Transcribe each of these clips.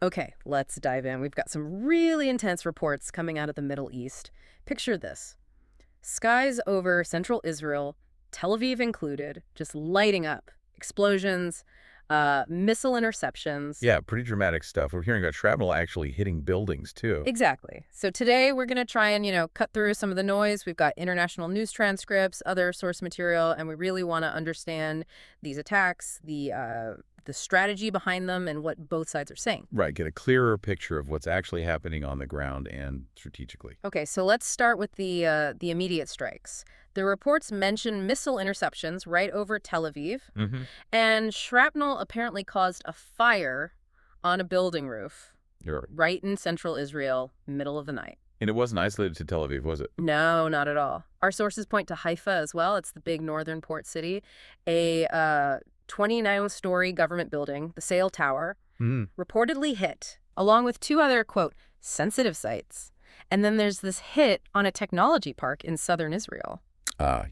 Okay, let's dive in. We've got some really intense reports coming out of the Middle East. Picture this. Skies over central Israel, Tel Aviv included, just lighting up. Explosions, missile interceptions. Yeah, pretty dramatic stuff. We're hearing about shrapnel actually hitting buildings, too. Exactly. So today we're going to try and, cut through some of the noise. We've got international news transcripts, other source material, and we really want to understand these attacks, the strategy behind them, and what both sides are saying. Right, get a clearer picture of what's actually happening on the ground and strategically. Okay, so let's start with the immediate strikes. The reports mention missile interceptions right over Tel Aviv, Mm-hmm. and shrapnel apparently caused a fire on a building roof right in central Israel, middle of the night. And it wasn't isolated to Tel Aviv, was it? No, not at all. Our sources point to Haifa as well. It's the big northern port city. A 29-story government building, the Sail Tower, reportedly hit, along with two other, quote, sensitive sites. And then there's this hit on a technology park in southern Israel.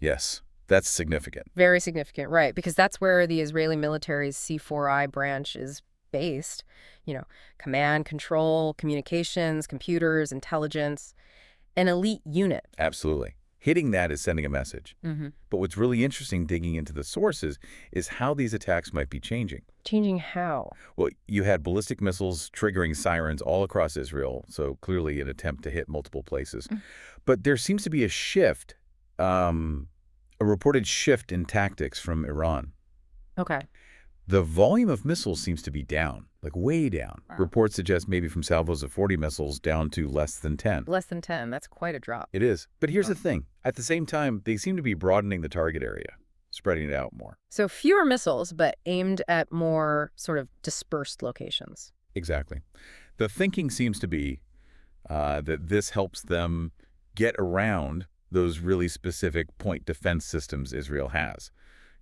Yes. That's significant. Very significant, right, because that's where the Israeli military's C4I branch is based. Command, control, communications, computers, intelligence, an elite unit. Absolutely. Hitting that is sending a message. Mm-hmm. But what's really interesting digging into the sources is how these attacks might be changing. Changing how? Well, you had ballistic missiles triggering sirens all across Israel, so clearly an attempt to hit multiple places. But there seems to be a shift, a reported shift in tactics from Iran. Okay. The volume of missiles seems to be down, like way down. Wow. Reports suggest maybe from salvos of 40 missiles down to less than 10. Less than 10. That's quite a drop. It is. But here's the thing. At the same time, they seem to be broadening the target area, spreading it out more. So fewer missiles, but aimed at more sort of dispersed locations. Exactly. The thinking seems to be that this helps them get around those really specific point defense systems Israel has.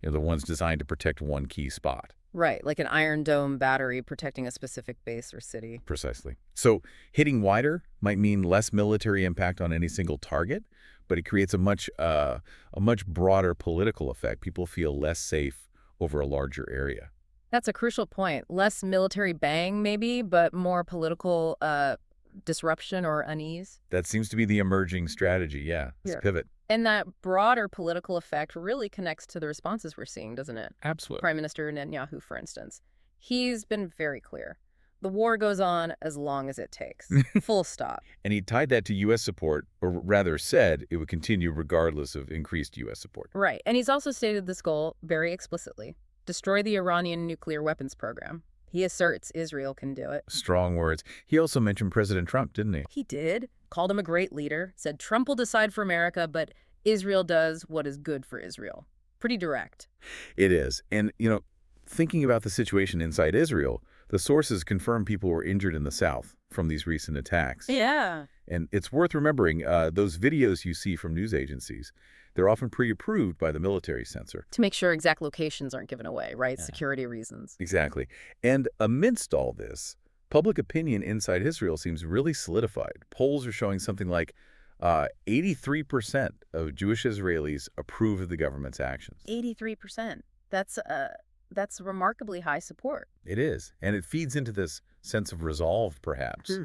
The ones designed to protect one key spot. Right, like an Iron Dome battery protecting a specific base or city. Precisely. So hitting wider might mean less military impact on any single target, but it creates a much broader political effect. People feel less safe over a larger area. That's a crucial point. Less military bang, maybe, but more political disruption or unease. That seems to be the emerging strategy, yeah. This pivot. And that broader political effect really connects to the responses we're seeing, doesn't it? Absolutely. Prime Minister Netanyahu, for instance. He's been very clear. The war goes on as long as it takes. Full stop. And he tied that to U.S. support, or rather said it would continue regardless of increased U.S. support. Right. And he's also stated this goal very explicitly. Destroy the Iranian nuclear weapons program. He asserts Israel can do it. Strong words. He also mentioned President Trump, didn't he? He did. Called him a great leader. Said Trump will decide for America, but Israel does what is good for Israel. Pretty direct. It is. And, thinking about the situation inside Israel, the sources confirm people were injured in the south from these recent attacks. Yeah. And it's worth remembering those videos you see from news agencies. They're often pre-approved by the military censor. To make sure exact locations aren't given away, right? Yeah. Security reasons. Exactly. And amidst all this, public opinion inside Israel seems really solidified. Polls are showing something like 83% of Jewish Israelis approve of the government's actions. 83%. That's remarkably high support. It is. And it feeds into this sense of resolve, perhaps.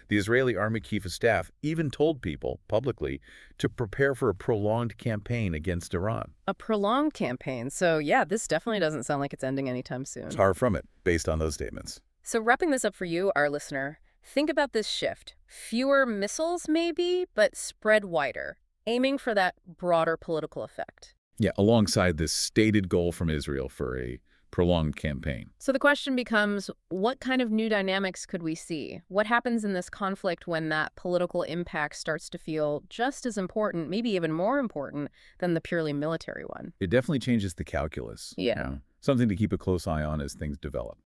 The Israeli Army Chief of Staff even told people publicly to prepare for a prolonged campaign against Iran. A prolonged campaign. So, yeah, this definitely doesn't sound like it's ending anytime soon. It's far from it, based on those statements. So wrapping this up for you, our listener, think about this shift. Fewer missiles, maybe, but spread wider, aiming for that broader political effect. Yeah, alongside this stated goal from Israel for a prolonged campaign. So the question becomes, what kind of new dynamics could we see? What happens in this conflict when that political impact starts to feel just as important, maybe even more important, than the purely military one? It definitely changes the calculus. Yeah. Something to keep a close eye on as things develop.